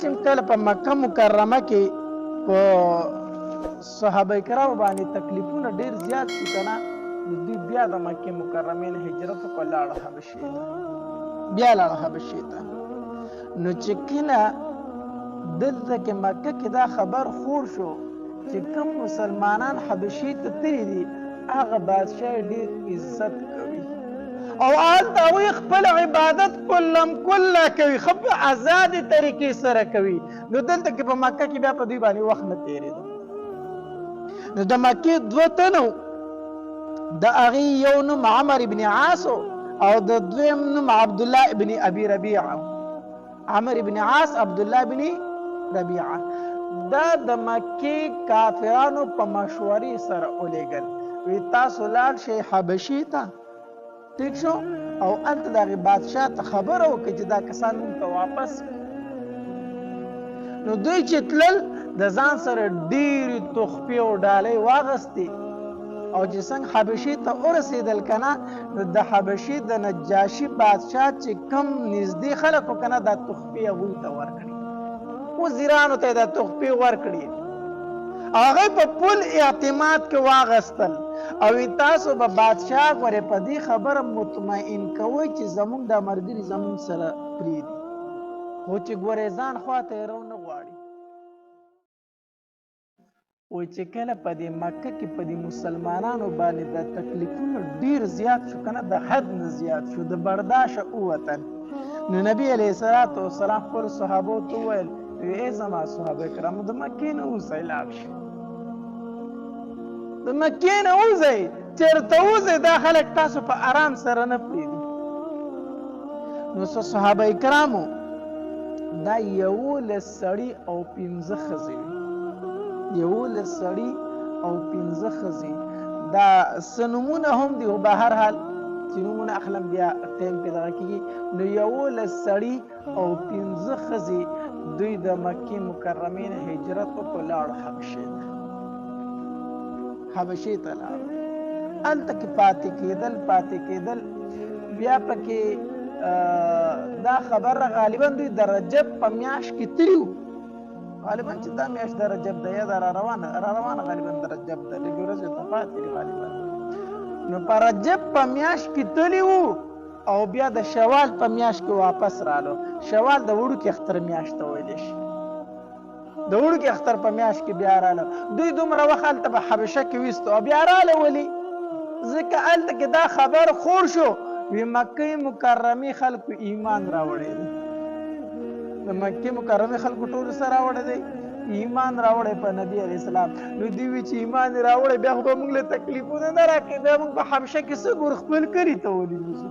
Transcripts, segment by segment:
چې کله په مکه مکرمه کې په صحابه کرام باندې تکلیفونه ډیر زیات شو کنه، نو دوی بیا د مکه مکرمه نه هجرت وکړ، لاړ حبشې ته، بیا لاړ حبشې ته. نو چې کله دلته کې مکه کې دا خبر خور شو چې کوم مسلمانان حبشې ته تللي دي هغه بادشاه ډیر عزت کوي او هلته هغوی خپل عبادت کلم کله کوي، ښه په ازادې طریقې سره کوي. نو دلته کې په مکه کې بیا په دوی باندې وخت نه تېرېده. نو د مکې دوه تنو، د هغې یو نوم عمر ابن عاص او د دویم نوم عبدالله ابن ابي ربیعه. عمر ابن عاص، عبدالله ابن ربیعه، دا د مکې کافرانو په مشورې سره ولېږل، وی تاسو لاړ شئ حبشې ته، ٹھیک شو، او هلته د هغې بادشاه ته خبره وکړئ چې دا کسان موږ ته واپس. نو دوی چې تلل د ځان سره ډېرې تحفې او ډالۍ واغستې، او چې څنګه حبشې ته ورسېدل که نه، نو د حبشې د نجاشي بادشاه چې کم نږدې خلک وو که نه، دا تحفې هغوی ته ورکړي، وزیرانو ته یې دا تحفې ورکړي. هغوی په پول اعتماد کې واغستل او تاسو به بادشاه ګورې په دې خبره مطمئن کوئ چې زموږ دا ملګري زموږ سره پرېږدي، خو چې ګورې ځان خواته یې رو نه غواړي. وایي چې کله په دې مکه کې په دې مسلمانانو باندې دا تکلیفونه ډېر زیات شو که نه، د حد نه زیات شو، د برداشته ووتل. نو نبي علیه الصلاة والسلام خپلو صحابو ته وویل، ای زما صحابه کرامو د مکې نه وځئ، لاړ شئ، د مکې نه وځئ، چېرته وځئ دا خلک تاسو په آرام سره نه پرېږدي. نو صحابه کرامو دا 11 سړي او 15 ښځې وي، 11 سړي او 15 ښځې. دا څه نومونه هم دي، خو به هر حال چې نومونه اخلم بیا ټایم پې دغه کېږي. نو 11 سړي او 15 ښځې دوی د مکې مکرمې نه هجرت وکړو، لاړو حبشې ته، حبشې ته لاړو. هلته کې پاتې کېدل بیا پکې دا خبر غالبا دوی د رجب په میاشت کې تلي وو، غالبا چې دا میاشت د رجب ده یا د را روانه غالبا د رجب ده، لږې ورځې ته پاتې دي غالبا. نو په رجب په میاشت کې تلي وو او بیا د شوال په میاشت کې واپس رالو. شوال د وړوکي اختر میاشت ته ویلی شي، د وړوکي اختر په میاشت کې بیا راله. دوی دومره وخت هلته په حبشه کې ویستو او بیا راله. ولې؟ ځکه هلته کې دا خبر خور شو، وی مکې مکرمې خلکو ایمان راوړی دی، د مکې مکرمې خلکو ټولو څه راوړی دی؟ ایمان راوړی په نبي علیه السلام. نو دوی وی چې ایمان یې راوړی بیا خو به موږ له تکلیفونه نه راکړي، بیا موږ په حبشه کې څه ګور خپل کلي ته ولیږو.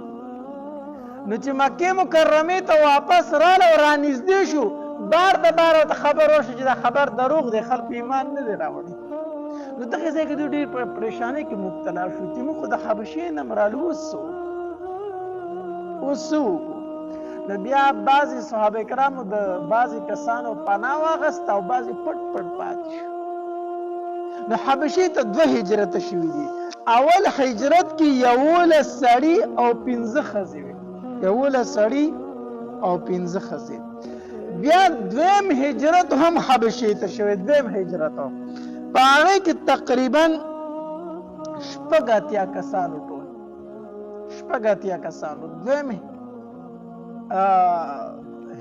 نو چې مکې مکرمې ته واپس راله او رانږدې شو، بار د بار ورته خبر وشو چې دا خبر دروغ دی، خلکو ایمان نه دی راوړی. نو دغې ځای کې دوی ډېر په پریشانۍ کې مبتلا شو چې موږ خو د حبشې نه مرالو، اوس څه وکړو. نو بیا بعضې صحابه کرامو د بعضې کسانو پناه واخیسته او بعضې پټ پاتې شو. نو حبشې ته 2 هجرته شوي دي. اول هجرت کې 11 سړي او 15 ښځې وي، 11 سړي او 15 ښځې. بیا دویم هجرت هم حبشې ته شوی، دویم هجرت هم په هغې کې تقریبا 80 کسانو، ټول 80 کسانو. دویم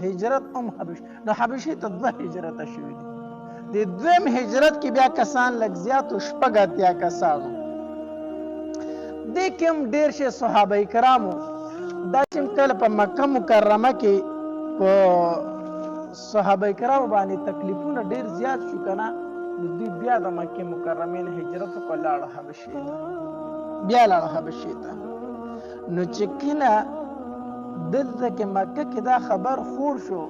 هجرت هم نو حبشې ته 2 هجرته شوي دي. د دویم هجرت کې بیا کسان لږ زیات و، 80 کسانو. دې کې هم ډېر شي صحابه کرامو دا چې کله په مکه مکرمه کې په صحابه کرامو باندې تکلیفونه ډېر زیات شو که نه، نو دوی بیا د مکې مکرمې نه هجرت وکړو، لاړو حبشې ته، بیا لاړو حبشې ته. نو چې کله دلته کې مکه کې دا خبر خور شو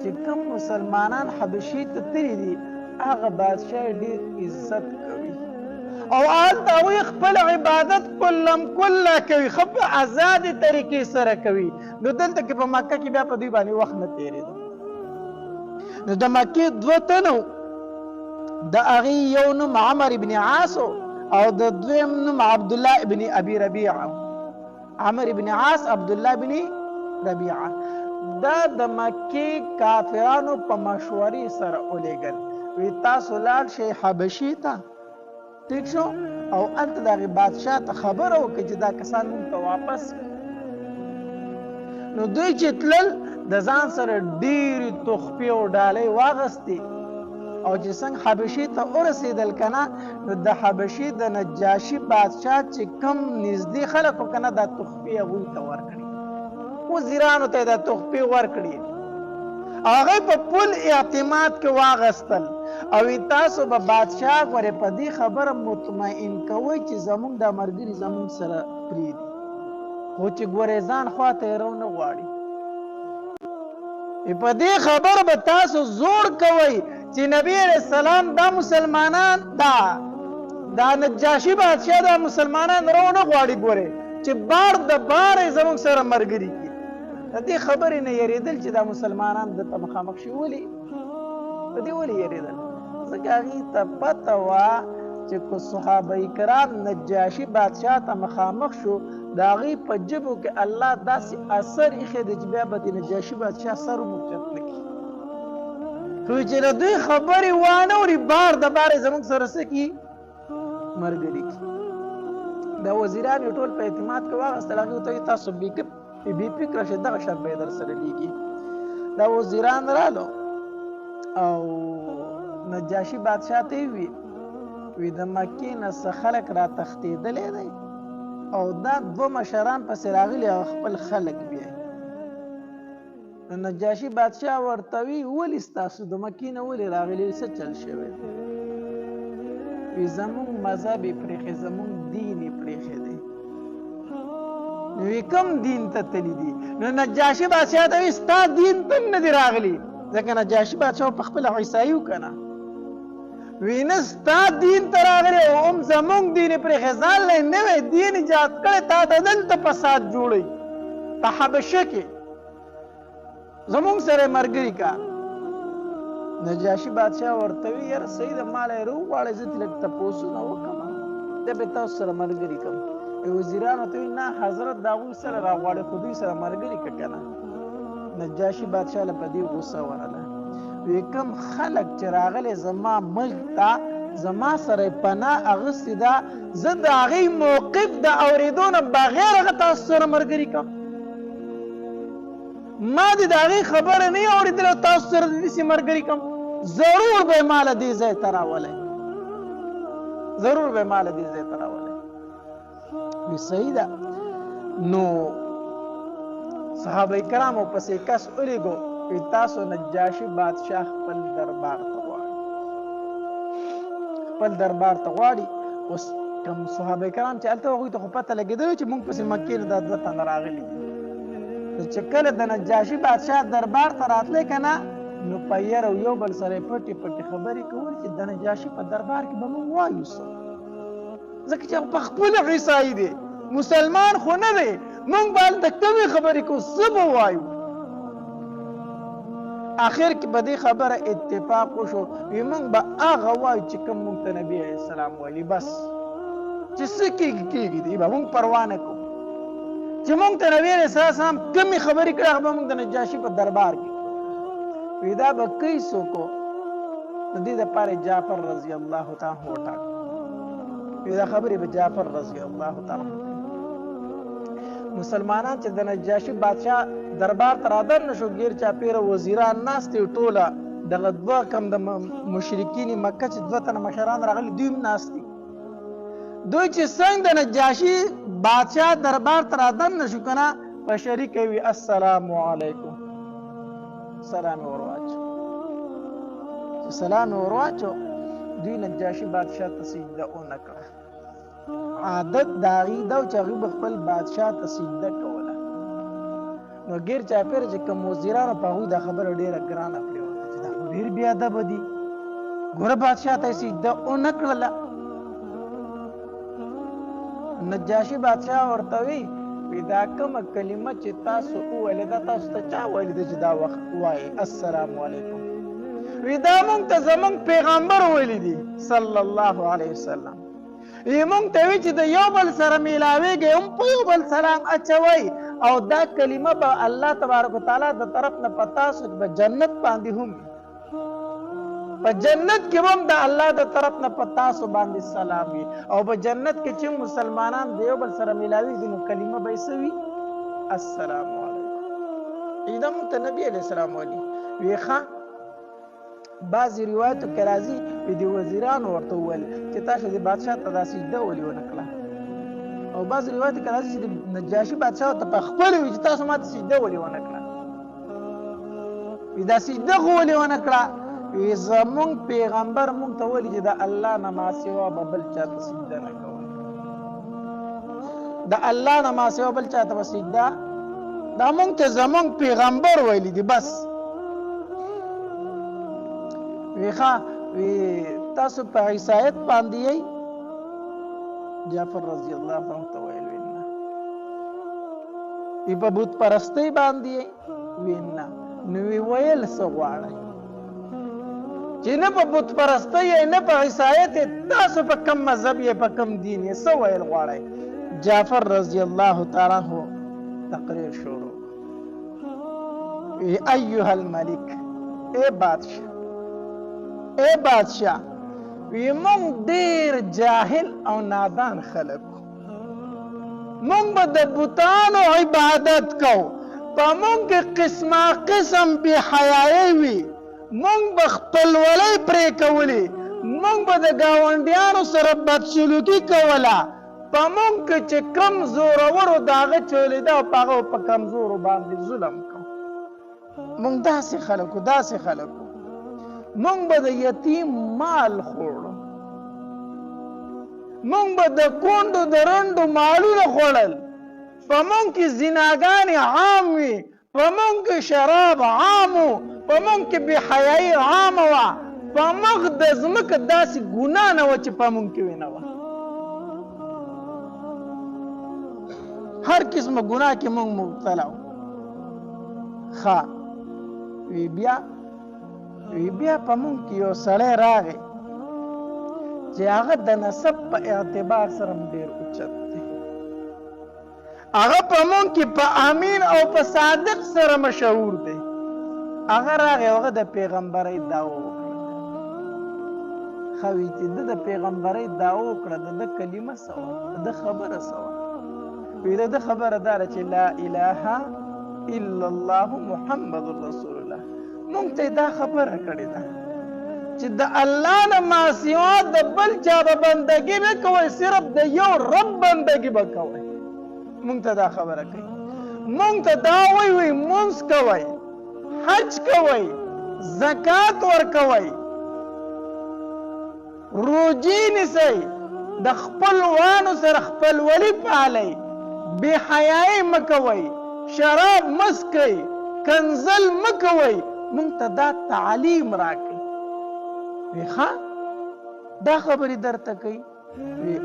چې کوم مسلمانان حبشې ته تللي دي هغه بادشاه ډېر عزت کوي او هلته هغوی خپل عبادت کلم کله کوي، ښه په ازادې طریقې سره کوي. نو دلته کې په مکه کې بیا په دوی باندې وخت نه تېرېده. نو د مکې 2 تنو، د هغې یو نوم عمر ابن عاص او د دویم نوم عبدالله ابن ابي ربیعه. عمر ابن عاص، عبدالله ابن ربیعه، دا د مکې کافرانو په مشورې سره ولېږل وی تاسو لاړ شئ حبشې ته ټیک شو او هلته د هغې بادشاه ته خبره وکړئ چې دا کسان موږ ته واپس نو دوی چې تلل د ځان سره ډېرې تحفې او ډالۍ واغستې او چې څنګه حبشې ته ورسېدل که نه نو د حبشې د نجاشي بادشاه چې کم نږدې خلک وو که نه دا تحفې هغوی ته ورکړي وزیرانو ته دا تحفې ورکړي هغوی په پول اعتماد کې واغستل او تاسو به بادشاه ګورې په دې خبره مطمئن کوئ چې زموږ دا ملګري زموږ سره پرېږدي خو چې ګورې ځان خواته یې رونه غواړي په دې خبره به تاسو زور کوئ چې نبی علیہ السلام دا مسلمانان دا نجاشي بادشاه دا مسلمانان رونه غواړي ګورې چې بار د بارې زموږ سره ملګري کړي د دې خبرې نه یېرېدل چې دا مسلمانان دلته مخامخ شي ولې په دې ولې یېرېدل ځکه هغې ته پته وه چې که صحابه کرام نجاشي بادشاه ته مخامخ شو د هغې په جبو کې الله داسې اثر ایښی دی چې بیا به د نجاشي بادشاه سر موچت نه کړي خو چې د دوی خبرې وانه اوري بار د بارې زموږ سره څه کړي ملګري کړي دا وزیران یې ټول په اعتماد کې واغېستل هغې ورته وایي تاسو بې فکره شئ دغه شان به یې در سره لیږي دا وزیران رالو او نجاشي بادشاه ته یې وي د مکې نه څه خلک را تښتېدلی دی او دا دوه مشران پسې راغلي او خپل خلک بیا نو نجاشي بادشاه ورته وي ولې ستاسو د مکې نه ولې راغلي څه چل شوی وي زموږ مذهب یې پرېښی زموږ دین یې پرېښی دی نو کوم دین ته تللی دي نو نجاشي بادشاه ته وي ستا دین ته هم نه دي راغلي ځکه نجاشي بادشاه په خپله عیسایي و که نه وی نه ستا دین ته راغلی او هم زموږ دین یې پرېښی ځان له یې نوی دین ایجاد کړی تا ته دلته فساد جوړوي په حبشه کې زموږ سره یې ملګري کا نجاشي بادشاه ورته وي یاره صحیح ده ما له یې راوغواړئ زه ترې لږ تپوسونه وکړم بیا به تاسو سره ملګري کړم وزیرانو ته وي نه حضرت د هغوی سره راغواړئ خو دوی سره ملګري که که نه نجاشي بادشاه له په دې غوسه ورله وی کوم خلک چې راغلی زما ملک ته زما سره پناه اغوستې ده زه د هغې موقف د اورېدو نه بغیر هغه تاسو سره ملګري کړم ما دې د هغې خبره نه یې اورېدلې او تاسو سره داسې ملګري کړم ضرور به یې ما له دې ځای ته راولی ضرور به یې ما له دې ځای ته راولی وی صحیح ده نو صحابه کرامو پسې کس ولېږو وی تاسو نجاشي بادشاه خپل دربار ته غواړي اوس کوم صحابه کرام چې هلته هغوی ته خو پته لګېدلې چې موږ پسې مکې نه دا دوه تنه راغلي دي چې کله د نجاشي بادشاه دربار ته راتلی که نه نو په ير او یو بل سره پټې خبرې کول چې د نجاشي په دربار کې به موږ وایو څه ځکه چې په خپله عیسایي دی مسلمان خو نه دی موږ به هلته کمې خبرې کوو څه به وایو آخر کې په دې خبره اتفاق وشو وی موږ به هغه وایو چې کوم موږ ته نبي علیه السلام ویلي بس چې څه کېږي دی به موږ پروا نه کوو چې موږ ته نبي علیه السلام کمې خبرې کړې هغه به موږ د نجاشي په دربار کې وی دا به کوي څوک د دې دپاره جعفر رضی الله تعالی وټاکه وی دا خبرې به جعفر رضی الله تعالی مسلمانان چې د نجاشي بادشاه دربار ته رادر نشو ګیر چاپیره وزیران ناست دي ټوله دغه دوه کم د مشرکین مکه چې دوه تنه مشران راغلي دوی هم ناست دي دوی چې څنګه د نجاشي بادشاه دربار ته رادر نشو که نه په شریکه وي السلام علیکم سلام یې ورواچو چې سلام یې ورواچو دوی نجاشي بادشاه ته سجده ونه کړه عادت د هغې دا و چې هغوی به خپل بادشاه ته سجده کوله نو ګیر چاپېره چې کوم وزیرانو په هغوی دا خبره ډېره ګرانه پرېوته چې دا خو ډېر بې ادبه دي ګوره بادشاه ته یې سجده ونه کړله نجاشي بادشاه ورته وی دا کومه کلمه چې تاسو وویلې دا تاسو ته چا ویلې ده چې دا وخت وایي السلام علیکم وی دا موږ ته زموږ پیغمبر ویلي دي صلی الله علیه وسلم مونږ ته وی چې د یو بل سره میلاویږئ هم په یو بل سلام اچوئ او دا کلمه به الله تبارک وتعالی د طرف نه په تاسو به جنت باندې هم په جنت کې هم د الله د طرف نه په تاسو باندې سلام وي او په جنت کې چې مسلمانان د یو بل سره میلاویږي نو کلمه به یې څه وي السلام علیکم دا مونږ ته نبي علیه السلام ویلي وی ښه بعضې روایتو کې راځي د وزیرانو ورته وویل چې تاسو د بادشاه ته دا سجده ولې ونه کړه او بعضې روایتو کې راځي چې د نجاشي بادشاه ته په خپله وي چې تاسو ما ته سجده ولې ونه کړه دا سجده خو ولې ونه کړه وی زمونږ پیغمبر مونږ ته ویلي چې د الله نه ما سوا به بل چا ته سجده نه کوئ د الله نه ما سوا بل چا ته به سجده دا مونږ ته زمونږ پیغمبر ویلي دي بس وی ښه وی تاسو په عیسایت باندې یئ جعفر رضی الله عنه ته ویل وی نه وی په بت پرستۍ باندې یئ وی نه نو وی ویل څه غواړئ چې نه په بت پرستۍ یئ نه په عیسایت تاسو په کم مذهب یې په کم دین یې څه ویل غواړئ جعفر رضی الله تعالی عنه تقریر شروع وی ایها الملک اے بادشاہ اے بادشاہ وی مونږ ډیر جاهل او نادان خلک مونږ به د بتانو عبادت کو په مونږ کې قسمه قسم بې حیایي وي مونږ به خپلولۍ پرې کولې مونږ به د ګاونډیانو سره بدسلوکي کوله په مونږ کې چې کم زورورو د هغه چولېده او په هغه په کمزورو باندې ظلم کو مونږ داسې خلکو مونږ به د یتیم مال خوړو مونږ به د کونډو د رنډو مالونه خوړل په مونږ کې زناګانې عام وي په مونږ کې شراب عام و په مونږ کې بې حیایي عامه وه په مخ د ځمکه داسې ګناه نه وه چې په مونږ کې وي نه وه هر قسمه ګناه کې مونږ مبتلا وو ښه وی بیا په مونږ کې یو سړی راغی چې هغه د نسب په اعتبار سره ډېر اوچت دی هغه په مونږ کې په امین او په صادق سره مشهور دی هغه راغی هغه د پیغمبرۍ دعوه وکړه ښه وي چې ده د پیغمبرۍ دعوه وکړه د ده کلمه څه وه د ده خبره څه وه وی د ده خبره دا ده چې لا اله الا الله محمد رسول الله مونږ ته دا خبره کړې ده چې د الله نه ما سوا د بل چا به بندګي به کوئ صرف د یو رب بندګي به کوئ مونږ ته دا خبره کوي مونږ ته دا وایي مونځ کوئ حج کوئ زکات ورکوئ روجې نیسئ د خپلوانو سره خپلولي پالئ بې حیایي مه کوئ شراب مه څښئ کنځل مه کوئ مونږ ته دا تعلیم راکړي وی ښه دا خبرې درته کوي وی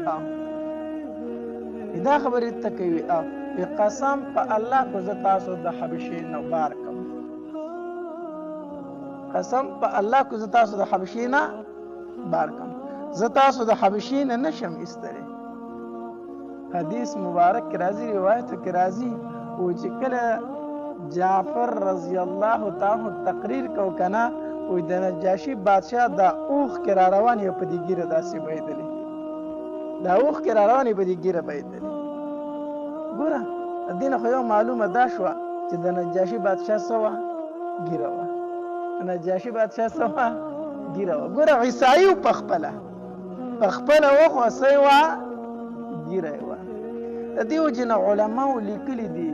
دا خبرې ته کوي وی قسم په الله کو زه تاسو د حبشې نه بار کړم قسم په الله کو زه تاسو د حبشې نه بار کړم زه تاسو د حبشې نه نشم ایستلی حدیث مبارک کې راځي روایتو کې راځي او چې کله جعفر رضی الله تعالی تقریر کو کنه او د نجاشي بادشاہ دا اوخ کې را روان یو په دې ګیره داسې بهیدلی دا اوخ کې را روان یو په دې ګیره بهیدلی ګوره دینه خو یو معلومه دا شوه چې د نجاشي بادشاہ څه وه ګیره وه نجاشي بادشاہ څه وه ګیره وه ګوره عیسایي و په خپله اوخ څه وه ګیره یې وه د دې وجې نه علماو لیکلي دي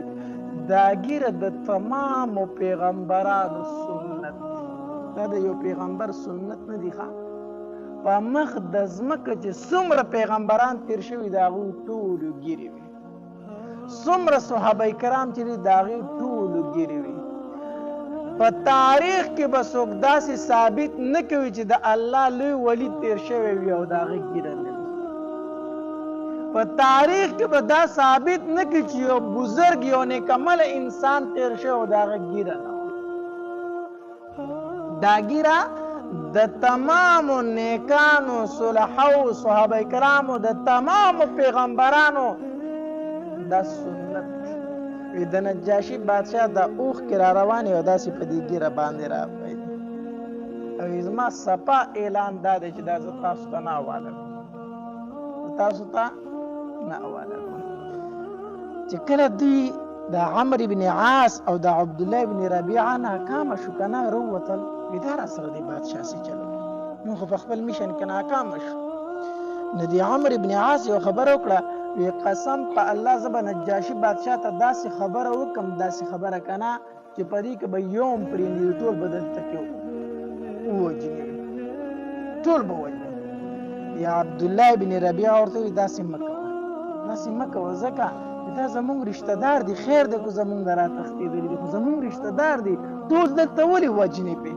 دا ګیره د تمامو پیغمبرانو سنت دا د یو پیغمبر سنت نه دي ښه په مخ د ځمکه چې څومره پیغمبران تیر شوي د هغوی ټولو ګیرې وي څومره صحابه کرام چې دي د هغوی ټولو ګیرې وي په تاریخ کې به څوک داسې ثابت نه کوي چې د الله لوی ولی تیر شوی وي او د هغه ګیره نه وي په تاریخ کې به دا ثابت نه کوي چې یو بزرګ یو نیکمل انسان تیر شوی او د هغه ګیره نه دا ګیره د تمامو نیکانو صلحو صحابه کرامو د تمامو پیغمبرانو دا سنت وي. د نجاشي بادشاه د اوښ کې را روان او داسې په دې ګیره باندې راغی او زما صفا اعلان دا دی چې دا زه تاسو ته نه حواله کوم، تاسو ته نه حواله کوم. چې کله دوی د عمرو بن عاص او د عبدالله بن ربیعه ناکامه شو که نه راووتل، وایي دا راسره د بادشاه څه چل وکړو، موږ خو په خپل میشن کې ناکامه شو. نو د عمرو بن عاص یو خبره وکړه، وی قسم په الله زه به نجاشي بادشاه ته داسې خبره وکړم، داسې خبره که نه چې په دې کې به یو هم پرېږدي ټول به دلته کې ووجني، ټول به ووجني. یا عبدالله بن ربیعه ورته وایي داسې مه کوه، داسې مه کوه، ځکه دا زمونږ رشته دار دي، خیر دی خو زمونږ نه راتښتېدلي دي، خو زمونږ رشته دار دي، ټول دلته ولې وجنې پې؟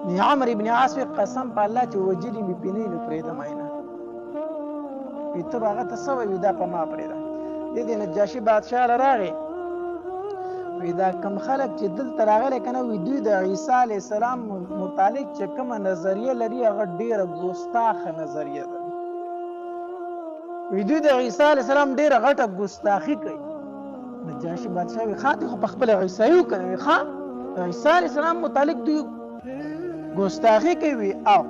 نو عمرو بن عاص وایي قسم په الله چې وجلي مې پې نه وي نو پرېږدم یې نه. وی ته به هغه ته څه وایي دا په ما پرېږده. دې نجاشي بادشاه له راغی، وی دا کم خلک چې دلته راغلی که نه، وی دوی د عیسی علیه السلام متعلق چې کومه نظریه لري هغه ډېره ګستاخه نظریه ده. وی دوی د عیسی علیه السلام ډېره غټه ګستاخي کوي. نجاشي بادشاه وی ښه دی خو په خپله عیسایي وکړه، وی ښه د عیسی علیه السلام متعلق دوی ګستاخي کوي. او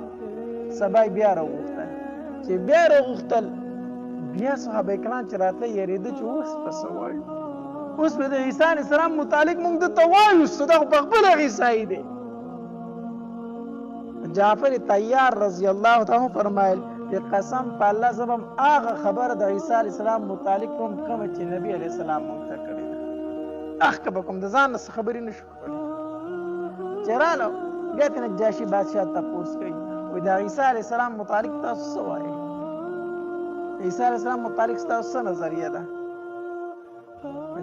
سبا بیا راوغوښتل، چې بیا راوغوښتل بیا صحابه کرام چې راتله یېرېده چې اوس به څه وایو، اوس به د عیسی علیه السلام متعلق موږ دته وایو، دا خو په خپله عیسایي دی. جعفر طیار رضی الله تعالی فرمایل قسم په الله زه به هم هغه خبره د عیسی علیه السلام متعلق کوم کومه چې نبي علیه السلام موږ ته کړې ده، اخ که به کوم د ځان نه څه خبرې نه شو کولی. چې راغله بیا ترې نجاشي بادشاه تپوس کوي، وایي د عیسی علیه السلام متعلق تاسو څه وایئ؟ عیسی علیه السلام متعلق ستاسو څه نظریه ده؟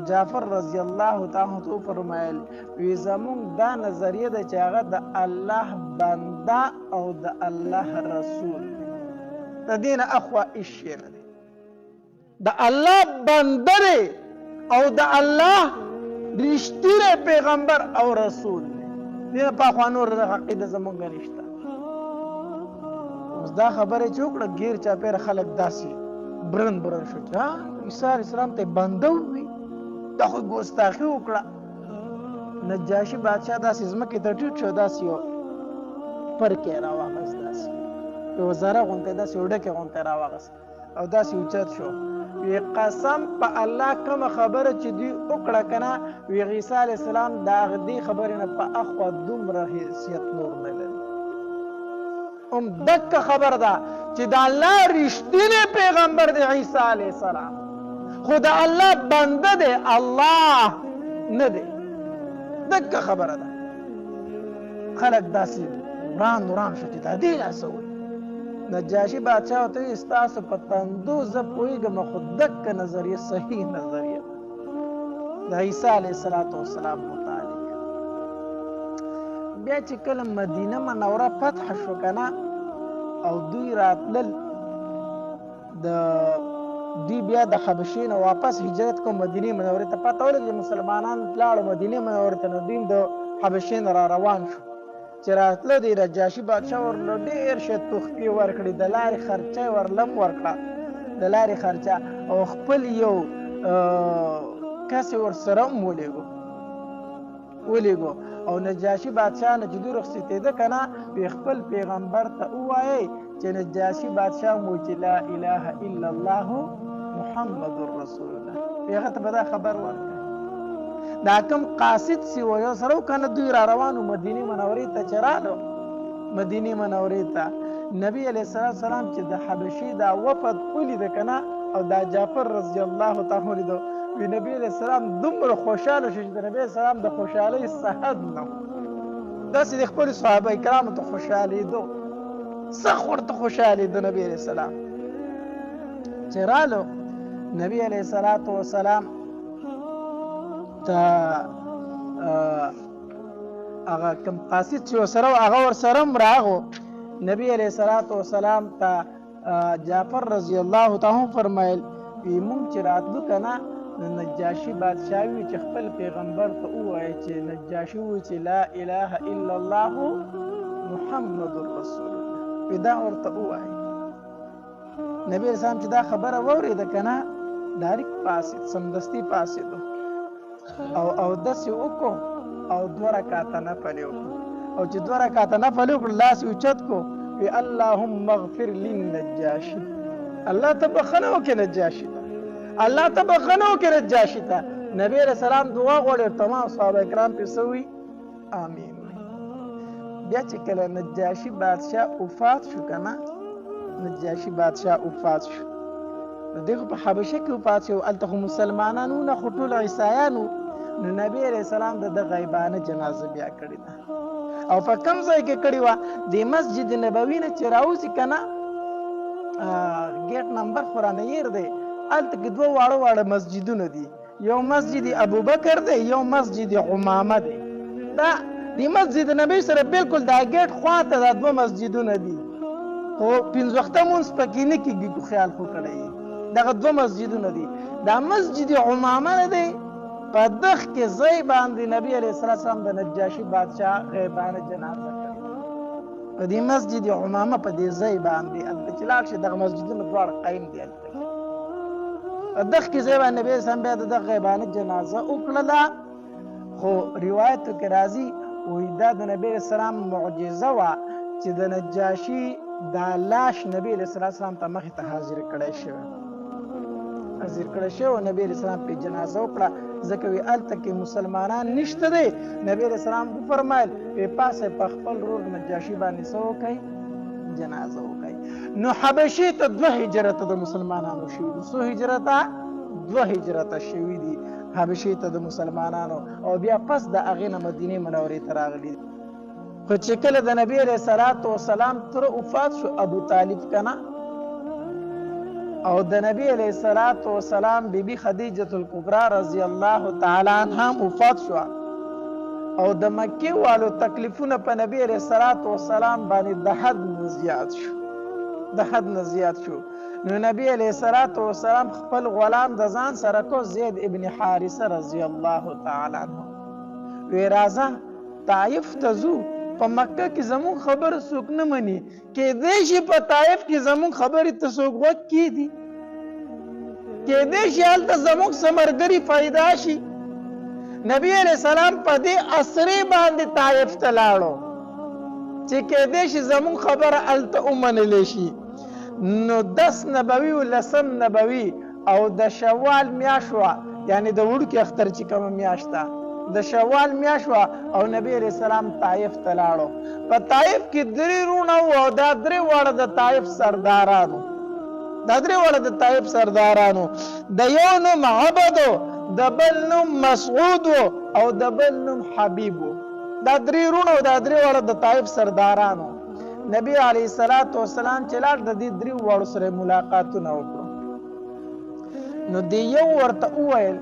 جعفر رضی الله تعالی عنہ فرمایل وی زمونږ دا نظریه ده چې هغه د الله بنده او د الله رسول دی، د دې نه اخوا هېڅ شی نه دی، د الله بنده دی او د الله رښتینی پیغمبر او رسول دی، دې نه پاخوا نور عقیده زمونږ نشته. اوس دا خبره چې وکړه ګیر چاپېره خلک داسې برن برن شو چې عیسی علیه السلام ته بنده ووي، دا خو ګستاخي وکړه. نجاشي بادشاه داسې ځمکې ته ټیټ شو، داسې یو پرکې یې راواخیست، داسې یو زره غوندې داسې یو ډکې غوندې راواخیست او داسې اوچت شو. وی قسم په الله کومه خبره چې دوی وکړه که نه، وی عیسی علیه السلام د هغه دې خبرې نه په اخوا دومره حیثیت نور نه لري. هم دکه خبر ده چې د الله رښتینی پیغمبر دی عیسی علیه السلام، خو د الله بنده دی، الله نه دی. دکه خبره ده. خلک داسې وران وران شو چې دا دې دا څه وایي. نجاشي بادشاه ورته وایي ستاسو په تندو زه پوهېږم، خو دکه نظریه صحیح نظریه ده د عیسی علیه السلام متعلق. بیا چې کله مدینه منوره فتح شو که نه او دوی راتلل، دوی بیا د حبشې نه واپس هجرت کو مدینې منورې ته. پته ولګېده مسلمانان لاړو مدینې منورې ته، نو دوی د حبشې نه را روان شو. چې راتله د نجاشي بادشاه ورله ډېر شی تحفې ورکړي، د لارې خرچه یې ورلم ورکړه، د لارې خرچه، او خپل یو کس یې ورسره هم ولېږو. او نجاشي بادشاه نه چې دوی رخصتېده که نه، وی خپل پیغمبر ته ووایئ چې نجاشي بادشاه مو چې لا اله الا الله محمد رسول الله، هغه ته به دا خبر ورکړي. دا کوم قاصد سی و یو سره که نه دوی را روانو مدینې منورې ته. چې رالو مدینې منورې ته، نبي علیه السلام چې د حبشې دا وفد ولیده که نه، او دا جعفر رضی الله تعالی ولیدو، وی نبی علیه السلام دومره خوشحاله شو چې د نبی علیه السلام د خوشحالۍ څه حد نه و. داسې د خپلو صحابه کرامو ته خوشحالېدو، سخت ورته خوشحالېده نبی علیه السلام. چې رالو نبی علیه السلام ته هغه کوم قاصد چې ورسره و هغه ورسره هم راغو. نبی علیه السلام ته جعفر رضی الله تعالی فرمایل وی مونږ چې راتلو که نه، نجاشي بادشاه وي چې خپل پیغمبر ته ووایي چې نجاشي وایي چې لا اله الا الله محمد رسول الله. ودا ورته وایي نبی اسلام چې دا خبره واورېده کنه ډایرک پاسید سمدستي پاسېدو او داسې وکړو او 2 رکعاته نفل وکړو او چې 2 رکعاته نفل وکړو لاس یې اوچت کړو وی اللهم اغفر للنجاشي الله ته بخښنه وکړي نجاشي ته الله ته بخښنه وکړي نجاشي ته نبی علیہ السلام دعا غوړي تمام صحابه کرام په سوي امين. بیا چې کله نجاشي بادشاہ وفات شو کنه نجاشي بادشاہ وفات شو دغه په حبشه کې وفات شو الته مسلمانانو نه خټول عیسایانو نو نبی علیہ السلام د غیبانه جنازه بیا کړی ده او په کوم ځای کې کړی و د مسجد نبوي نه چې راوځي کنه ګیټ نمبر قرآن ير دی الته کې 2 واړه مسجدونه دي یو مسجد ابوبکر دی یو مسجد عمامه دی دا د مسجد نبی سره بالکل دا ګیټ خواته دا 2 مسجدونه دي خو 5 وخته مونږ پکې نه کېږي کو خیال خو کړی دغه 2 مسجدونه دي دا مسجد عمامه دی په دغه کې ځای باندې نبی علیہ السلام د نجاشي بادشاہ غیبانه جنازه کړې په دې مسجد عمامه په دې ځای باندې چې لاړ شي دغه مسجدونه دواړه قایم دي په دغه کې ځای باندې نبی اسلام بیا د غیبانه جنازه وکړله خو روایتو کې راځي وایي دا د نبی اسلام معجزه وه چې د نجاشي دا لاش نبی علیہ السلام ته مخې ته حاضر کړی شوی نبی علیہ السلام په جنازه وکړه ځکه وی الته کې مسلمانان نشته دی نبی علیہ السلام فرمایل په پاسه په خپل رور نجاشي باندې څه وکړي جنازه وکړي نو حبشې ته 2 هجرت د مسلمانانو شوي دي 2 هجرت شوي دي حبشې ته د مسلمانانو او بیا پس د هغې نه مدینې منورې ته راغلي خو چې کله د نبی علیہ السلام تر وفات شو ابو طالب کنه او د نبی علیہ السلام بیبي خدیجه الکبرى رضی الله تعالی عنها وفات شو او د مکه والو تکلیفونه په نبی علیہ السلام باندې د حد نه زیات شو نو نبی علیہ السلام خپل غلام د ځان سره کو زید ابن حارثه رضی الله تعالی عنه وی راځه طائف ته ځو په مکه کې زمون خبر څوک نه مني کې دې شي په طائف کې زمون خبرې ته څوک وک کی دي کې دې شي هلته زمون سمرګری فائدہ شي نبی علیہ السلام په دې اسری باندې طائف ته لاړو چې کې دې شي زمون خبره هلته ومنل شي نو 10 نبوي او 10 نبوي او د شوال میاشوا یعنی د وړکي اختر چې کوم میاشتا د شوال میاشوا او نبی علیہ السلام طائف ته لاړو په طائف کې 3 رونه او دا 3 واړه د طائف سردارانو د یو نوم عبدو د بل نوم مسعود او د بل نوم حبیب دا 3 رونه او دا 3 واړه د طائف سردارانو نبی علیہ السلام چې لاړ د دې 3 واړو سره ملاقاتونه وکړو نو دی یو ورته وویل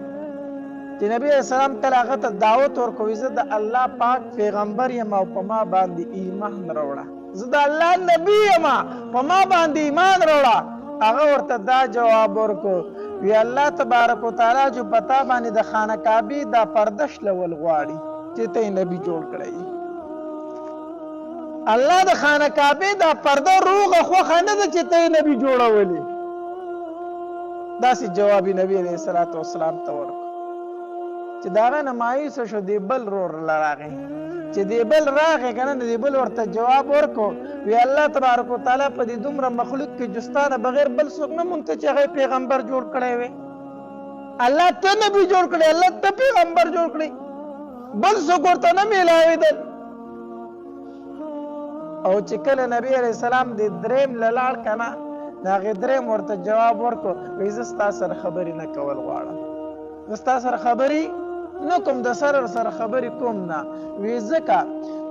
چې نبی اسلام کله هغه ته دعوت ورکوي زه د الله پاک پیغمبر یم او په ما باندې ایمان راوړه زه د الله نبی یم په ما باندې ایمان راوړه هغه ورته دا جواب ورکو وی الله تبارک وتعالى جو پتا باندې د خانه کعبه دا پردش لول غواړي چې ته نبی جوړ کړی الله د خانه کعبه دا پرده روغه خو خانه د چې ته نبی جوړولې داسې جواب نبی علیہ السلام ته ورکو چې داغه نمایش شو دی بل رور لراغه چې دی بل راغه کنه دی بل ورته جواب ورکو وی الله تبارک وتعالى په دې دومره مخلوق کې جستانه بغیر بل څوک نه مونږ ته چې پیغمبر جوړ کړی وي الله ته نبی جوړ کړی الله ته پیغمبر جوړ کړی بل څوک ورته نه میلاوي دل او چې کله نبی علیہ السلام د دریم لاړ کنه هغه دریم ورته جواب ورکو وی زه ستاسو سره خبرې نه کول غواړم زه ستاسو سره خبرې نه کوم د سره خبرې کوم نه وی ځکه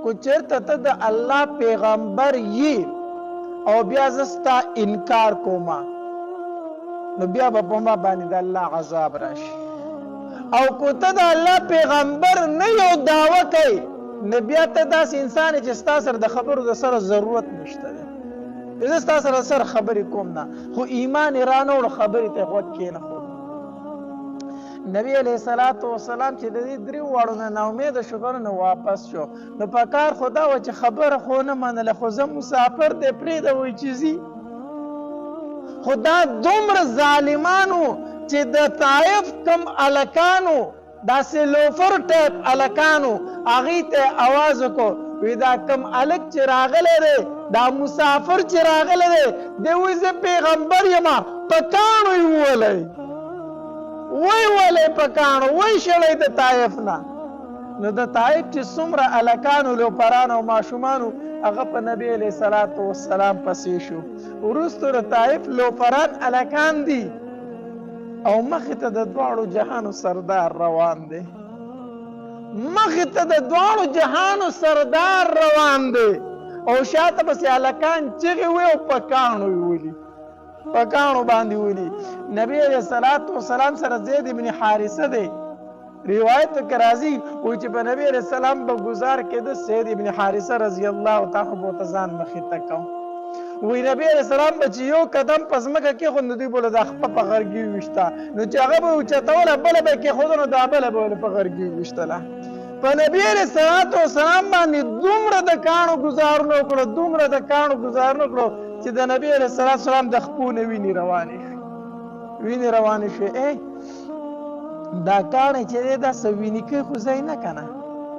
کو چېرته ته د الله پیغمبر یې او بیا زه ستا انکار کوما نو بیا به په ما باندې د الله عذاب راشي او کو ته د الله پیغمبر نه یو دعوه کوي نو بیا ته داسې انسان چې ستا سره د خبرو د سره ضرورت نشته دی زه ستا سره خبرې کوم نه خو ایمان رانه وړ خبرې ته غوږ کښېنښود نبی علیہ الصلوۃ والسلام چې د دې درې واړو نه ناامیده شو کنه واپس شو نو په کار خدا و چې خبره خو نه منله خو زه مسافر دی پرېږده وایي چې ځي خدا دومره ظالمانو چې د طائف کم الکانو داسې لوفر ټایپ الکانو هغې ته اواز وکړو وی دا کم الک چې راغلی دی دا مسافر چې راغلی دی دی وایي زه پیغمبر یمه په کاڼو یې وولی وی په کاڼو وی شړی د طایف نه نو د طایف چې څومره الکانو لوپرانو او ماشومانو هغه په نبی علیه الصلاة والسلام پسې شو وروستو د طایف لوپران الکان دي او مخې ته د دواړو جهانو سردار روان دی مخې ته د دواړو جهانو سردار روان دی او شاته پسې الکان چغې وی او په کاڼو یې ولي په کاڼو باندې ولي نبی علیه الصلاة والسلام سره زید ابن حارثه دی روایت کې راځي وایي چې په نبی علیه السلام به ګزار کېده زید ابن حارثه رضی الله تعالی عنه ته ځان مخې ته کوم وی نبی علیہ السلام به چې یو قدم په ځمکه کېښود نو دوی بوله دا خپه په غرګي وویشته نو چې هغه به اوچتوله بله به یې کېښوده نو دا بله به ولې په غرګي وویشتله په نبی علیہ الصلاة والسلام باندې دومره د کاڼو ګزارونه وکړو دومره د کاڼو ګزارونه وکړو چې د نبی علیہ الصلاة والسلام د خپو نه وینې روانې شوې دا کاڼی چې دی دا څه وینې کوي خو ځای نه که نه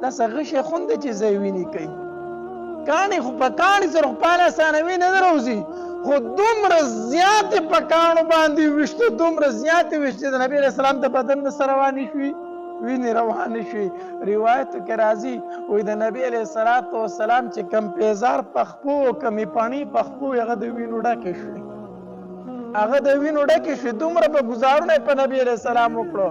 دا څه غشی خونده چې ځای وینې کوي کاڼي خو په کاڼي سره خو پاله اسانوي نه راوځي خو دومره زیاتې په کاڼو باندې ویشته دومره زیاتې ویشتې د نبي علیه السلام د بدن نه سره روانې شوي وینې روانې شوې روایتو کې راځي وایي د نبي علیه الصلاة والسلام چې کم پیزار په خپو کمې پاڼې په خپو هغه د وینو ډکې شوې دومره په ګزارونه په نبی علیه السلام وکړو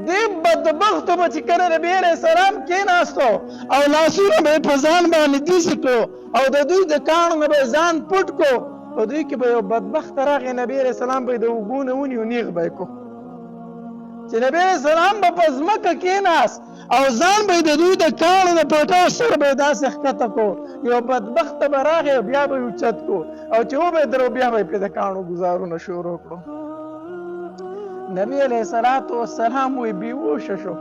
دې بدبختو به چې کله نبی علیه السلام کېناستو او لاسونه به یې په ځان باندې دیسې کړو او د دوی د کاڼو نه به یې ځان پټ کړو په دوی کې به یو بدبخت راغی نبی علیه السلام به یې د اوبو نه ونیو نیغ به یې کړو چې نبی علیه السلام به په ځمکه کېناست او ځان به یې د دوی د کاڼو نه پټو سر به یې داسې ښکته کړو یو بدبخته به راغی بیا به یې اوچت کړو او چې وبه یې درو بیا به یې پرې د کاڼو ګزارونه شروع کړو نبی علیه الصلاة والسلام وی بیهوشه شو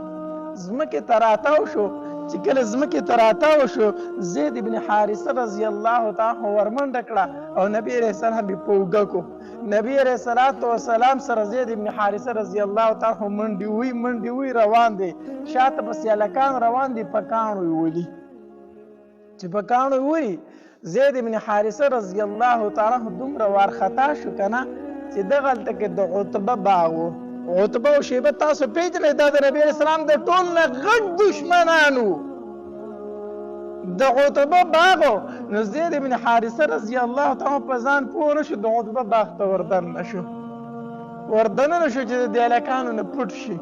ځمکې ته راتاو شو چې کله ځمکې ته راتاو شو زید ابن حارثه رضی الله تعالی ورمنډه کړه او نبی علیه السلام یې په اوږه کړو نبی علیه الصلاة والسلام سره زید ابن حارثه رضی الله تعالی منډې وی روان دی شاته پسې هلکان روان دي په کاڼو یې ولي چې په کاڼو یې ولي زید ابن حارثه رضی الله تعالی عنه دومره وارخطا شو که نه چې دغلته کې د عتبه باغ و عتبه او شیبه تاسو پیژنئ دا د نبي علیه السلام د ټول نه غټ دشمنانو د عتبه باغ و نو زید ابن حارثه رضی الله تعالی په ځان پوه نه شو د عتبه باغ ته وردننه شو چې د دې هلکانو نه پټ شي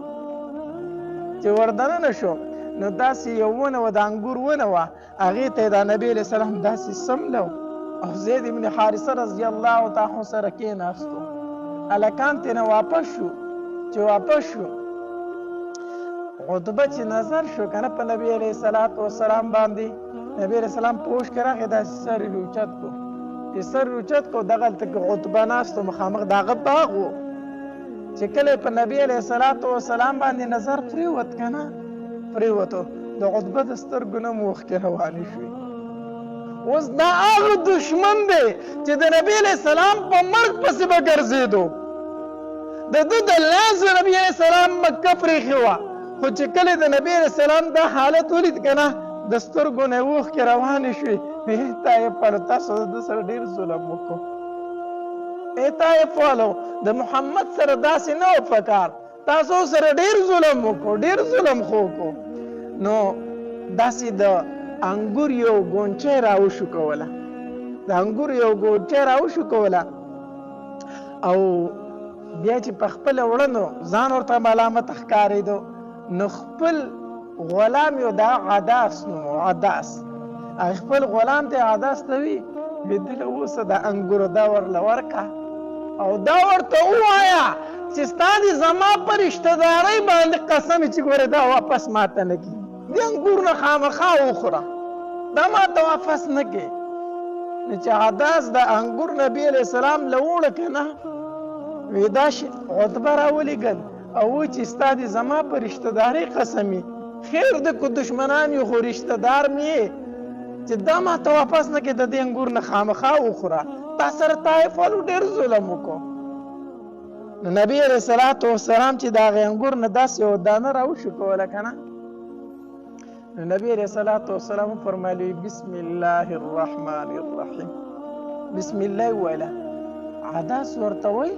چې وردننه شو نو داسې یو ونه وه د انګور ونه وه هغې ته یې د نبي علیه السلام داسې سملو او زید ابن حارثه رضی الله تعالی سره کېناستو هلکان ترې نه واپس شو عتبه چې نظر شو که نه په نبي علیه الصلاة والسلام باندې نبي علیه السلام پوش کې راغی داسې سر یې اوچت کړو چې سر یې اوچت کړو دغلته کې عتبه ناست و مخامخ د هغه باغ و چې کله په نبي علیه الصلاة والسلام باندې نظر پرېوت که نه پرېوتو د عتبه د سترګو نه اوښکې روانې شوې اوس دا هغه دشمن دی چې د نبي علیه السلام په مرګ پسې به ګرځېدو د ده د لاس نبي علیه السلام مکه پرېښې وه خو چې کله د نبي علیه السلام دا حالت ولید که نه د سترګو نه یې اوښکې روانې شوې طایف والو تاسو د ده سره ډېر ظلم وکړو طایف والو د محمد سره داسې نه و پکار تاسو سره ډېر ظلم وکړو ډېر ظلم خو وکړو نو داسې د انګور یو ګونچی راوشوکوله او بیا چې په خپله وړنو ځان ورته ملامت ښکارېدو نو خپل غلام یو دا عداس نومو عداس خپل غلام ته عداس ته وي دله اوسه د انګورو دا ورله ورکه او دا ورته ووایه چې ستا د زما په رشتهدارۍ باندې قسم چې ګورې دا واپس ماته نه کړي د انګور نه خامخا وخوره دا ماته واپس نه کړي نو چې عداس د انګور نبي علیه السلام له وړه که نه وی دا عتبه راولېږل او وایي چې ستا د زما په رشته دارۍ قسمي خیر د کو دشمنان یو خو رشته دار مې یې چې دا ما ته واپس نه کې د دې انګور نه خامخا وخوره تا سره طایف والو ډېر ظلم وکړو. نو نبي علیه الصلاة والسلام چې د هغې انګور نه داسې یو دانه راوشکوله که نه نو نبي علیه الصلاة والسلام وفرمایلي بسم الله الرحمن الرحیم بسم الله وویله. عداس ورته وایي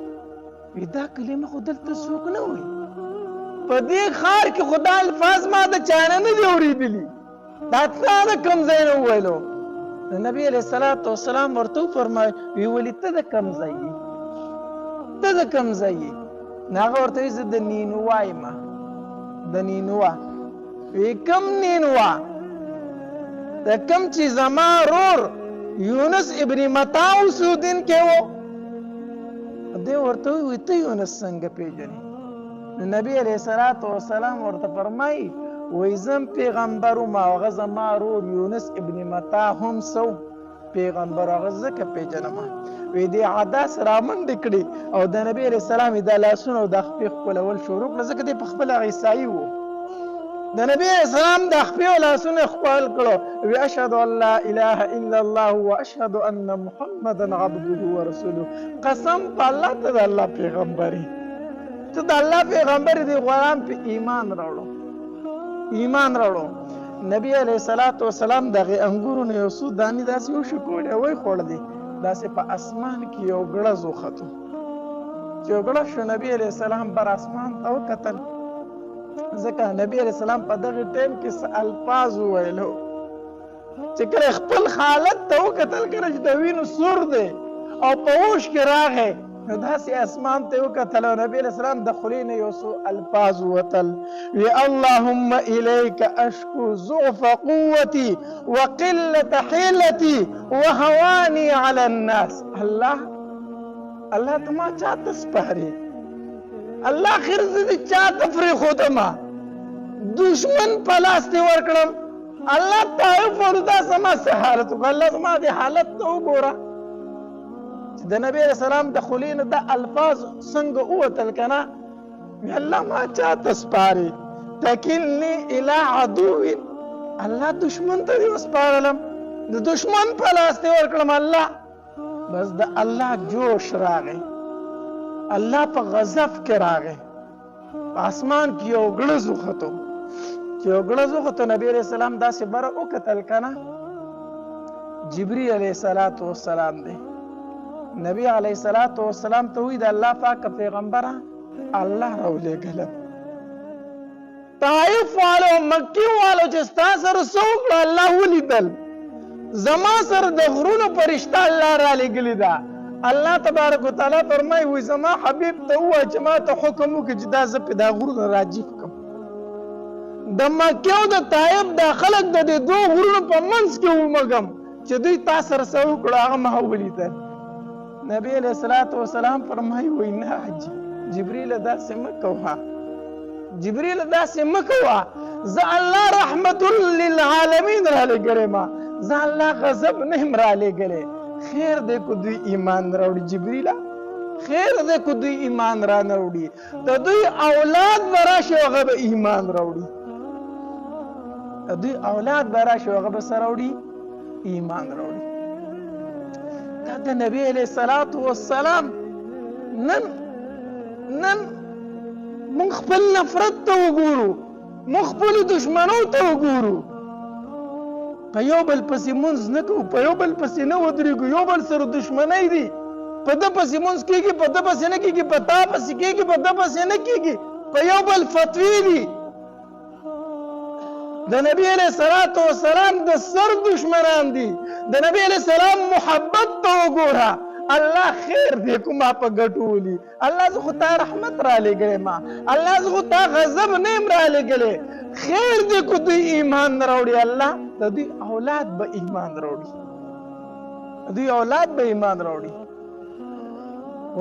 وی دا کلمه خو دلته څوک نه وایي په دې ښار کې خو دا الفاظ ما د چا نه دي اورېدلي دا تا د کوم ځای نه وویلو. نو نبي علیه الصلاة والسلام ورته وفرمایل وی ولې ته د کوم ځای یې ته د کوم ځای یې نو هغه ورته وایي زه د نینوا یم د نینوا. وی کوم نینوا د کوم چې زما رور یونس ابن متا اوسودین کې و دی ورته وی ته یونس څنګه پیژنې نو نبی علیه الصلاة والسلام ورته فرمایي وی زم پیغمبر وم او هغه زما رور یونس ابن متا هم سو پیغمبر هغه ځکه پیژنم. وی دې عداس رامنډې کړې او د نبي علیه السلام یې دا لاسونه او دا خپې ښکلول شروع کړه ځکه دی په خپله عیسایي و. د نبی علیه السلام د خپې او لاسونه یې ښکل کړو وی اشهد ان لا اله الا الله واشهد ان محمدا عبده ورسوله. قسم په الله ته د الله پیغمبر یې ته د الله پیغمبر یې د غلام په ایمان راوړو ایمان راوړو. نبی علیه الصلاة والسلام دغې انګورو نه یو څو دانې داسې وشکولې او یې خوړلې داسې په اسمان کې یو ګړز وختو چې یو ګړز شو نبی علیه السلام بر اسمان ته وکتل ځکه نبی علیه السلام په دغې ټیم کې څه الفاظ وویلو چې کله خپل حالت ته وکتل کله چې د وینو سور دی او په اوښ کې راغی نو داسې اسمان ته وکتل او نبي علیه السلام د خولې نه یو څو الفاظ ووتل وی اللهم الیک اشکو ضعف قوتي وقلة حیلتي وهواني علی الناس. الله ته ما چاته سپارې الله خیر زه دې چاته پرېښودمه دشمن په لاس دې ورکړم الله طایف ورو دا زما څه حالت وکړه الله زما دې حالت ته وګوره چې د نبي علیه السلام د خولې نه دا الفاظ څنګه ووتل که نه الله ما چاته سپارې تکلني الی عدو الله دشمن ته دې وسپارلم د دشمن په لاس دې ورکړم الله بس د الله جوش راغی الله په غضب کې راغی په اسمان کې یو ګړز وختو چې یو ګړز وختو نبي علیه السلام داسې بره وکتل که نه جبري علیه الصلاة والسلام دی نبی علیه الصلاة والسلام ته وی د الله پاک پیغمبره الله راولېږلم طایف والو مکې والو چې ستا سره څه وکړه الله ولیدل زما سره د غرونو فرشته الله رالېږلې ده. الله تبارک وتعالی فرمایي وی زما حبیب ته ووایه چې ما ته حکم وکړي چې دا زه پې دا غرونه راجیف کړم د مکې او د طایف دا خلک د دې دوه غرونو په منځ کې ومږم چې دوی تا سره څه وکړه هغه ما ولیدل. نبی علیه الصلاة والسلام فرمایي وی نه جبریل داسې مه کوه جبریل داسې مه کوه زه الله رحمت للعالمین رالیږلی ما زه الله غضب نه یم رالیږلی خیر دی که دوی ایمان راوړي جبریله خیر دی که دوی ایمان را نه وړي د دوی اولاد به راشي او هغه به ایمان راوړي د دوی اولاد به راشي او هغه به څه راوړي ایمان راوړي. دا د نبی علیه الصلاة والسلام نن موږ خپل نفرت ته وګورو موږ خپلو دشمنو ته وګورو په یو بل پسې مونځ نه کوو په یو بل پسې نه ودرېږو یو بل سره دشمنۍ دي په ده پسې مونځ کېږي په ده پسې نه کېږي په تا پسې کېږي په ده پسې نه کېږي په یو بل فتوی دي. د نبی علیه الصلاة والسلام د سر دشمنان دي د نبی علیه السلام محبت ته وګوره الله خیر دی کو ما په ګټو ولي الله زه خو تا رحمت رالیږلی ما الله زه خو تا غضب نه یم رالیږلی خیر دی کو دوی ایمان نه راوړي الله د دوی اولاد به ایمان راوړي دوی اولاد به ایمان راوړي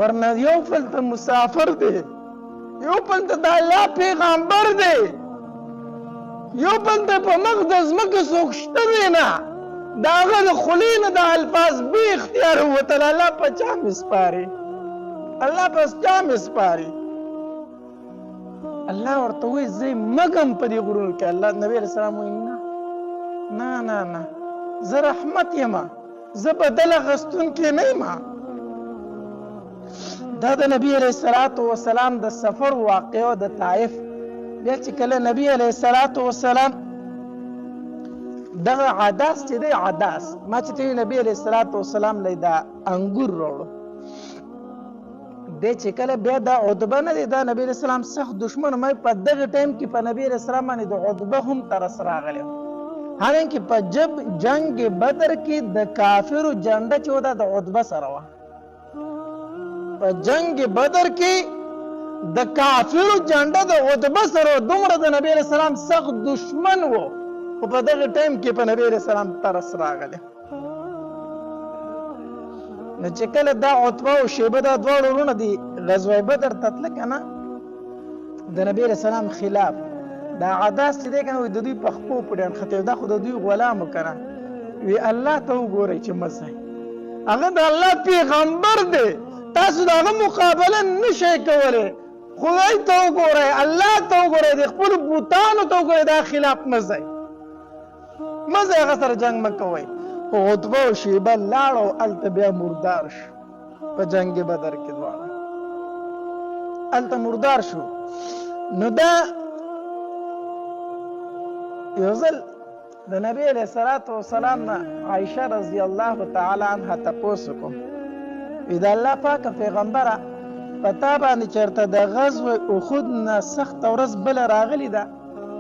ورنه یو پل ته مسافر دی یو پل ته د الله پیغمبر دی یو بل ته په مخ د ځمکې څوک شته دی نه د هغه د خولې نه د الفاظ بې اختیاره ووتل الله په چا مې سپارې الله په چا مې سپارې الله ورته وایي زه مګم په دې غرونو کې. الله نبی علیه السلام وایي نه نه نه زه رحمت یم، زه بدل اخیستونکی نه یم. دا د نبی علیه السلام د سفر واقعه د طائف. بیا چې کله نبی علیه السلام دغه عداس چې دی عداس ما چې ته نبی علیه السلام لی دا انګور راوړو دی چې کله بیا دا عتبه نه دی دا نبی علیه السلام سخت دشمن ما په دغه ټایم کې په نبی علیه السلام باندې د عتبه هم ترس راغلی حالانکه په جنگ بدر کې د کافرو جنډه چې وه د عتبه سره وه. په جنگ بدر کې د کافرو جنډه د عتبه سره دومره د نبی علیه السلام سخت دشمن و خو په دغه ټایم کې په نبی علیه السلام ترس راغلی. نو چې کله دا عتبه او شیبه دا دواړه وروڼه دي غزوه بدر ته تله که نه د نبی علیه السلام خلاف دا عداس چې دی که نه د دوی په خپو پورې نښتی دا خو د دوی غلام و که نه وی الله ته وګورئ چې مه ځئ هغه د الله پیغمبر دی تاسو د هغه مقابله نه شئ کولی خدای ته وګورئ الله ته وګورئ د خپلو بوتانو ته وګورئ دا خلاف مه ځئ مه ځئ هغه سره جنګ مه کوئ. خو عتبه او شیبه لاړ او هلته بیا مردار شو په جنګ بدر کې دواړه هلته مردار شو. نو دا یو ځل د نبی علیه السلام نه عایشه رضی الله تعالی عنها تپوس وکړو وی د الله پاکه پیغمبره په تا باندې چېرته د غزوه احد نه سخته ورځ بله راغلې ده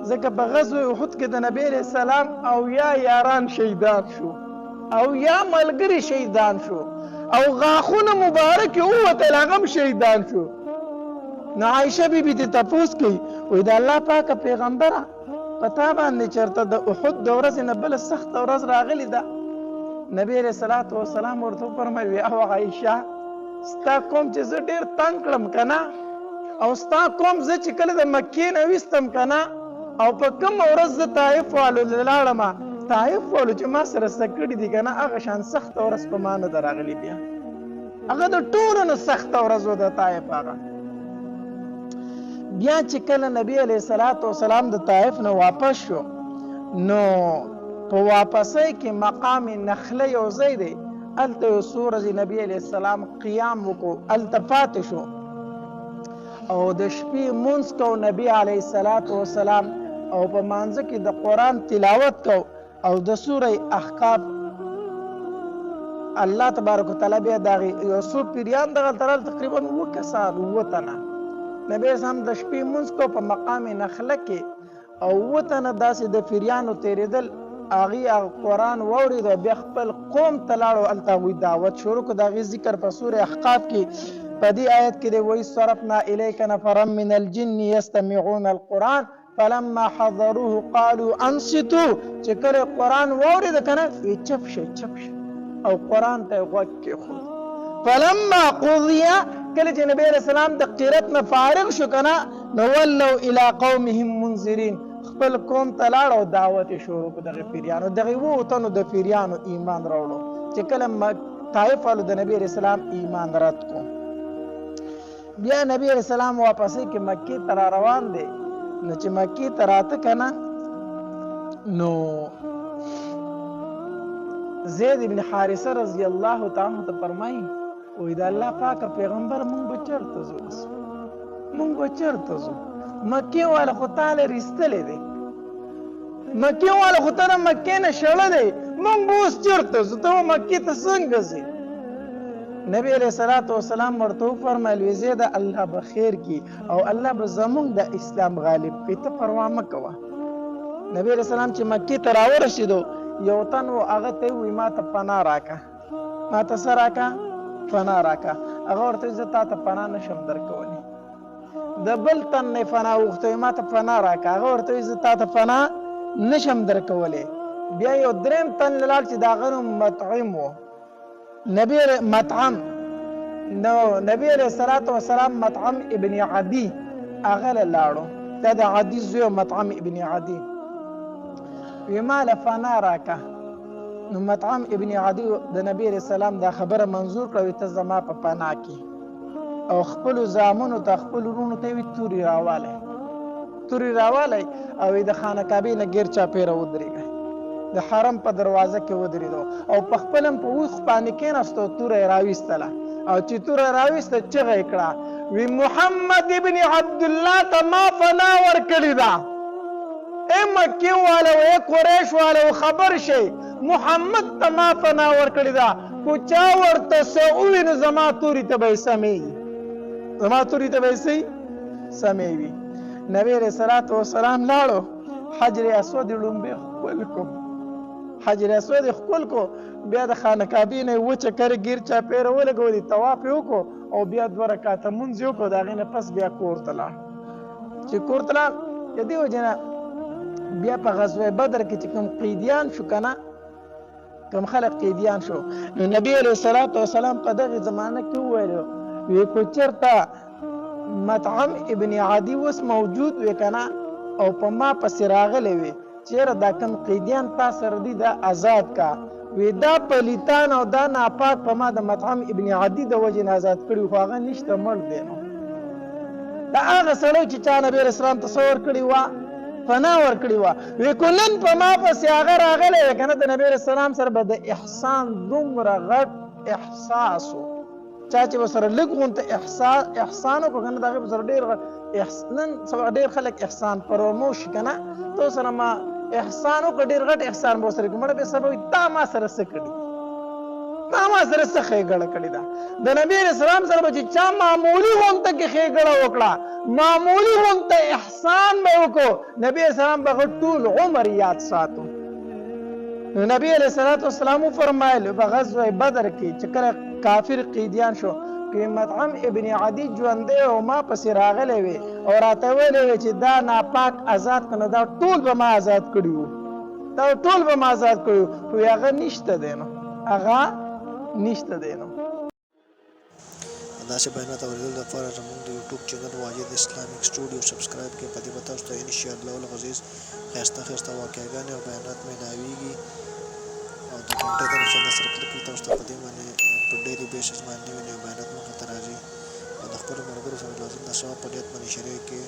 ځکه په غزوه احد کې د نبی علیه السلام او یا یاران شهیدان شو او یا ملګري شهیدان شو او غاښونه مبارک ووتل هغه هم شهیدان شو. نو عایشه بیبي دې تپوس کوي وایي د الله پاکه پیغمبره په تا باندې چېرته د احد د ورځې نه بله سخته ورځ راغلې ده. نبی علیه السلام ورته وفرمیل وی او عایشه ستا قوم چې زه ډېر تنګ کړم که نه او ستا قوم زه چې کله د مکې نه ویستم که نه او په کومه ورځ زه طایف والو لاړم طایف والو چې ما سره څه کړي دي که نه هغه شان سخته ورځ په ما نه ده راغلې بیا هغه د ټولو نه سخته ورځ و د طایف هغه. بیا چې کله نبی علیه السلام د طایف نه واپس شو نو په واپسۍ کې مقام نخله یو ځای دی هلته یو څو ورځې نبی علیه السلام قیام وکړو هلته پاتې شو او د شپې مونځ کو نبی علیه السلام او په مانځه کې د قرآن تلاوت کو او د سوره احقاف الله تبارک وتعالی بیا د هغې یو څو پیریان دغلته راغلل تقریبا 7 کسان 7 تنه نبی اسلام د شپې مونځ کو په مقام نخله کې او 7 تنه داسې د پیریانو تېرېدل هغې قرآن واورېد او بیا خپل قوم ته لاړو هلته هغوی دعوت شروع کړو د هغې ذکر په سوره احقاف کې په دې آیت کې دی وایي صرفنا الیک نفرا من الجن یستمعون القرآن فلما حضروه قالوا انصتوا چې کله قرآن واورېده که نه وی چپ شه او قرآن ته یې غوږ کېښود. فلما قضیه کله چې نبی علیه السلام د قرت نه فارغ شو که نه نو ولوا الی قومهم منذرین خپل قوم ته لاړ او دعوت یې شروع کړو دغې پیریانو دغې 7 تنو د پیریانو ایمان راوړو چې کله طایف والو د نبی علیه السلام ایمان رد کړو. بیا نبی علیه السلام واپسۍ کې مکې ته را روان دی نو چې مکې ته راته که نه نو زید ابن حارثه رضی الله تعالی عنه ته فرمایي وایي د الله پاکه پیغمبر مونږ به چېرته ځو مکې والا خو تاله ریستلی دی مکې والا خو ته نه مکې نه شړلی مونږ به اوس چېرته ځو ته به مکې ته څنګه ځې. نبی علیه السلام ورته وفرمیل وی زیده الله به خیر کړي او الله به زمونږ د اسلام غالب کړي ته پروا مه کوه. نبی علیه السلام چې مکې ته راورسېدو یو تن و هغه ته وی ما ته پناه راکړه ما ته څه راکړه پناه راکړه هغه ورته زه تا ته پناه نشم درکولی. د بل تن نه پناه وغوښته ما ته پناه راکړه هغه ورته زه تا ته پناه نشم درکولی. بیا یو دریم تن لاړ چې د هغه نوم مطعم و نبی علیه السلام مطعم ابن عدی هغه له لاړو دا د عدي زوی مطعم ابن عدی وی ما له پناه راکړه نو مطعم ابن عدی د نبی علیه السلام دا خبره منظور کړه ته زما په پناه کې او خپلو زامنو ته خپلو وروڼو ته یې وي تورې راوالی توري راوالی او د خانه کعبې نه ګیر چاپېره ودرېږئ د حرم په دروازه کې ودرېدو او په خپل هم په ویښ باندې کېناستو توره یې راویستله او چې توره یې راویسته چغه یې کړه وی محمد ابن عبدالله ته ما فنا ورکړې ده ای مکې والو ای قریش والو خبر شئ محمد ته ما فنا ورکړې ده خو چا ورته څه ووینو زما تورې ته به یې سمېږي زما تورې ته به یې سمې وي نبی علیه الصلاة وسلام لاړو حجر اسود یې لومبې ښکل کو حجر اسود یې ښکل کو بیا د خانه کعبې نه یې وچه کرې ګیر چاپېره ولګولې طواف یې وکړو او بیا 2 رکعته مونځ یې وکړو د هغې نه پس بیا کور ته لاړ چې کور ته لاړ د دې وجې نه بیا په غزوه بدر کې چې کوم قیدیان شو که نه کوم خلک قیدیان شو نو نبي علیه الصلاة وسلام په دغې زمانه کې وویلو وی کو چېرته مطعم ابن عدي اوس موجود وي که نه او په ما پسې راغلی وي چېرې دا کوم قیدیان تا سره دي دا آزاد کا وی دا پلیتان او دا ناپاک په ما د مطعم ابن عدي د وجې نه آزاد کړي خو هغه نشته مړ دی نو دا هغه سړی چې چا نبي علیه السلام ته څه ورکړي وه فنا ورکړي وه وی کو نن په ما پسې هغه راغلی وی که نه د نبي علیه السلام سره به د احسان دومره غټ احساس و چا چې به سره لږ غونته احسان وکړو که نه د هغې به سره ډېر نن سبا ډېر خلک احسان پرموش که نه تو سره ما احسان وکړه ډېر غټ احسان به ورسره کړي مړه بیا سبا وایي تا ما سره څه کړي تا ما سره څه ښېګړه کړې ده د نبي علیه السلام سره به چې چا معمولي غونته کې ښېګړه وکړه معمولي غونته احسان به وکړو نبي علیه السلام به هغه ټول عمر یاد ساتو نو نبی علیه الصلاة والسلام وفرمایل په غزوه بدر کې چې کله کافر قیدیان شو کې مطعم ابن عدي ژوندی او ما پسې راغلی وي او راته ویلی وي چې دا ناپاک آزاد که نه دا ټول به ما آزاد کړي وو دا ټول به ما آزاد کړي وو خو هغه نشته دی نو هغه نشته دی نو داسې بیانات اورېدلو لپاره زموږ د یوټیوب چینل واجد اسلامیک سټوډیو سبسکرایب کړئ په دې به تاسو ته انشاءالله العزیز ښایسته واقعګانې او بیانات میلاویږي او د ګھنټې د نښان سره کلیک کړئ تاسو ته په دې باندې په ډیلي بیسس باندې نوي بیانات مخې ته راځي او د خپلو ملګرو سره لازم د ثواب په نیت باندې شریک کړئ